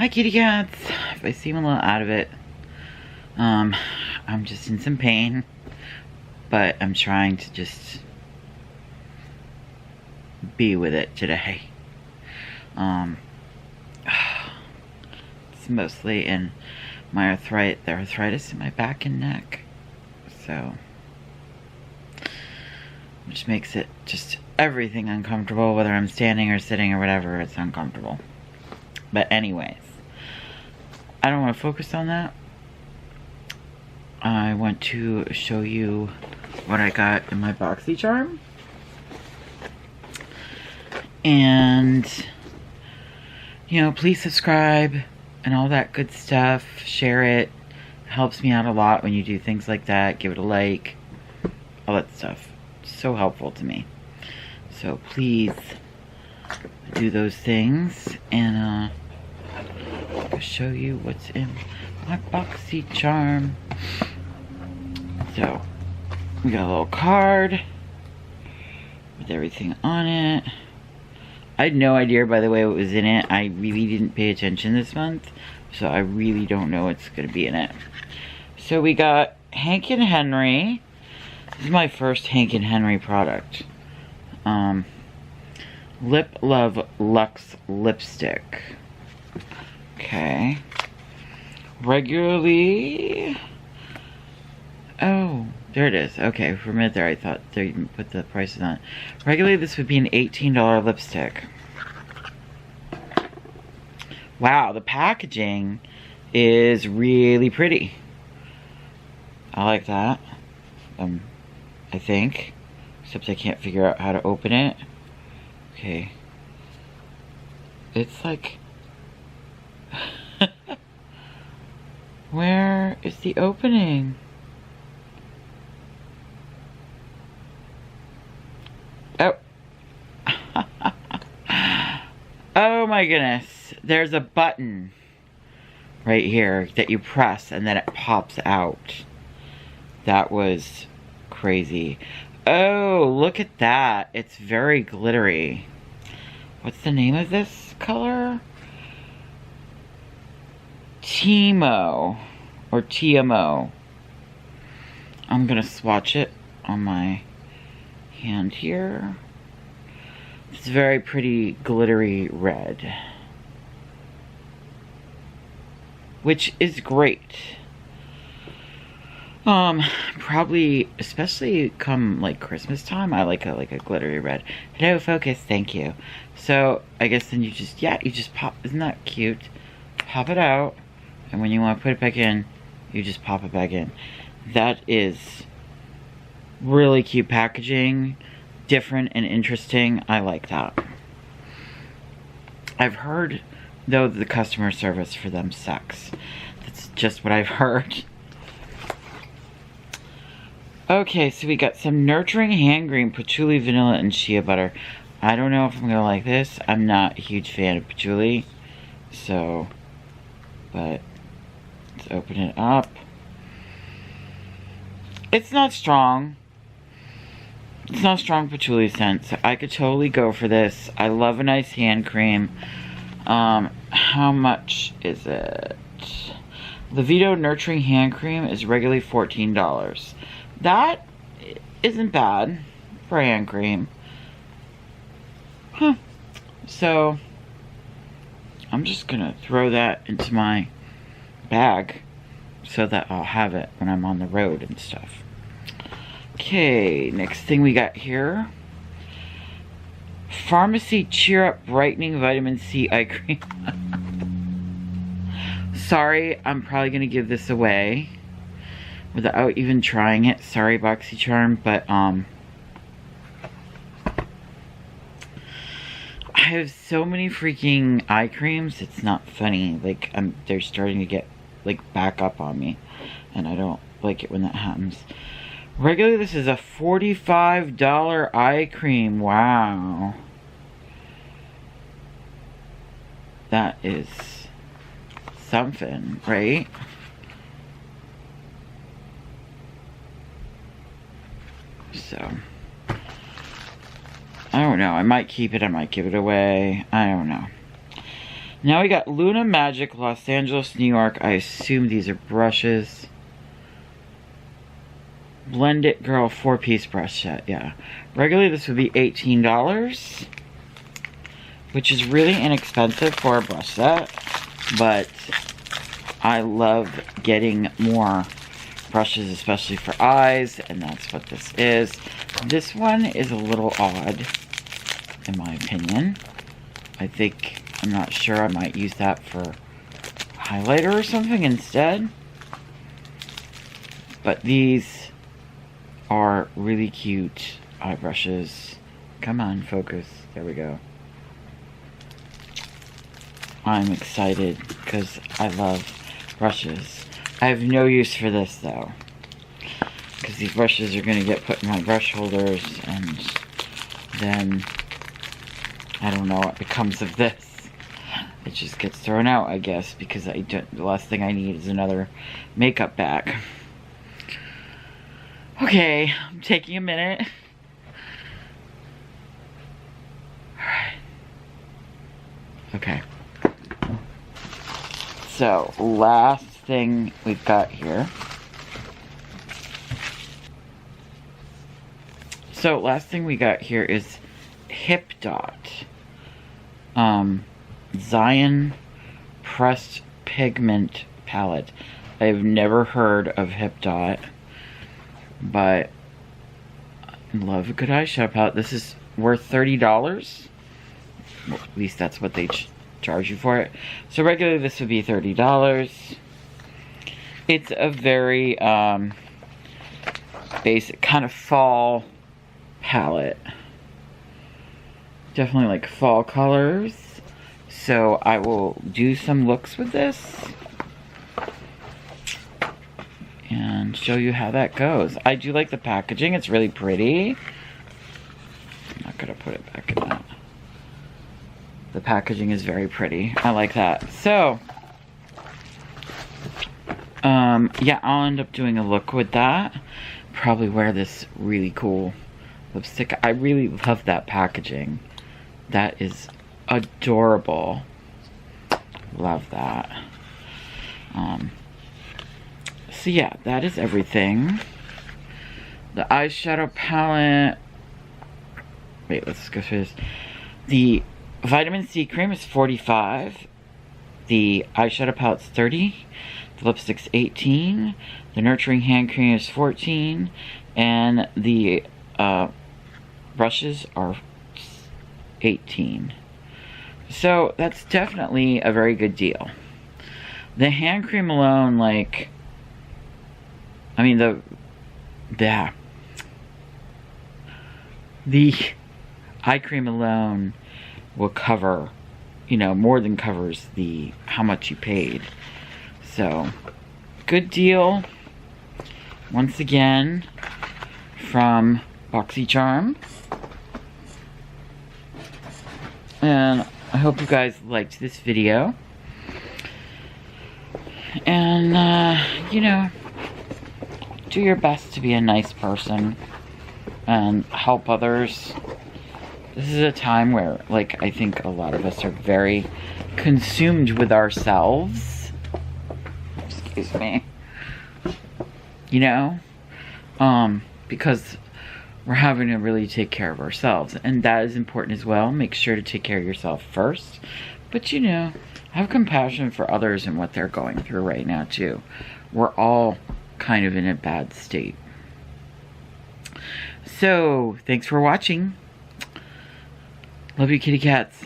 Hi kitty cats. If I seem a little out of it, I'm just in some pain, but I'm trying to just be with it today. It's mostly in my the arthritis in my back and neck, so which makes it just everything uncomfortable, whether I'm standing or sitting or whatever. It's uncomfortable. But anyways, I don't want to focus on that. I want to show you what I got in my Boxycharm. And, you know, please subscribe and all that good stuff. Share it. It helps me out a lot when you do things like that. Give it a like. All that stuff. It's so helpful to me. So please do those things. And I'll show you what's in my Boxycharm. So, we got a little card with everything on it. I had no idea, by the way, what was in it. I really didn't pay attention this month, so I really don't know what's going to be in it. So we got Hank and Henry. This is my first Hank and Henry product. Lip Love Luxe Lipstick. Okay. Regularly... Oh, there it is. Okay, for a minute there I thought they didn't put the prices on it. Regularly this would be an $18 lipstick. Wow, the packaging is really pretty. I like that. I think. Except I can't figure out how to open it. Okay. It's like... Where is the opening? Oh. Oh my goodness. There's a button right here that you press and then it pops out. That was crazy. Oh, look at that. It's very glittery. What's the name of this color? Timo. Or TMO. I'm gonna swatch it on my hand here. It's very pretty glittery red, which is great. Probably especially come like Christmas time, I like a glittery red. Hello, focus, thank you. So I guess then you just pop. Isn't that cute? Pop it out, and when you want to put it back in, you just pop it back in. That is really cute packaging, different and interesting. I like that. I've heard, though, the customer service for them sucks. That's just what I've heard. Okay, so we got some Nurturing Hand Cream, Patchouli, Vanilla, and Shea Butter. I don't know if I'm going to like this. I'm not a huge fan of patchouli. So, but let's open it up. It's not strong. It's not strong patchouli scent, so I could totally go for this. I love a nice hand cream. How much is it? The Vito Nurturing Hand Cream is regularly $14. That isn't bad for a hand cream. Huh. So, I'm just gonna throw that into my bag so that I'll have it when I'm on the road and stuff. Okay, next thing we got here. Pharmacy Cheer Up Brightening Vitamin C Eye Cream. Sorry, I'm probably going to give this away without even trying it. Sorry, Boxycharm, but I have so many freaking eye creams, it's not funny. Like, they're starting to get, like, back up on me. And I don't like it when that happens. Regularly, this is a $45 eye cream. Wow. That is something, right? So, I don't know. I might keep it. I might give it away. I don't know. Now we got Luna Magic, Los Angeles, New York. I assume these are brushes. Blend It Girl 4-piece brush set, yeah. Regularly this would be $18, which is really inexpensive for a brush set, but I love getting more brushes, especially for eyes, and that's what this is. This one is a little odd, in my opinion. I'm not sure, I might use that for highlighter or something instead. But these are really cute eye brushes. Come on, focus. There we go. I'm excited because I love brushes. I have no use for this though, because these brushes are going to get put in my brush holders, and then I don't know what becomes of this. It just gets thrown out, I guess, because the last thing I need is another makeup bag. Okay, I'm taking a minute. Alright. Okay. So, last thing we've got here. So, last thing we got here is Hip Dot. Zion Pressed Pigment Palette. I've never heard of Hip Dot, but I love a good eyeshadow palette. This is worth $30. Well, at least that's what they charge you for it. So regularly this would be $30. It's a very basic kind of fall palette. Definitely like fall colors. So I will do some looks with this and show you how that goes. I do like the packaging. It's really pretty. I'm not going to put it back in that. The packaging is very pretty. I like that. So, yeah, I'll end up doing a look with that. Probably wear this really cool lipstick. I really love that packaging. That is adorable. Love that. So yeah, that is everything. The eyeshadow palette. Wait, let's go through this. The vitamin C cream is $45. The eyeshadow palette's $30. The lipstick's $18. The nurturing hand cream is $14. And the brushes are $18. So that's definitely a very good deal. The hand cream alone, like, I mean, the eye cream alone will cover, you know, more than covers the how much you paid. So, good deal. Once again, from Boxycharm. And I hope you guys liked this video. And, you know, do your best to be a nice person and help others. This is a time where, like, I think a lot of us are very consumed with ourselves. Excuse me. You know? Because we're having to really take care of ourselves. And that is important as well. Make sure to take care of yourself first. But, you know, have compassion for others and what they're going through right now, too. We're all kind of in a bad state. So, thanks for watching. Love you, kitty cats.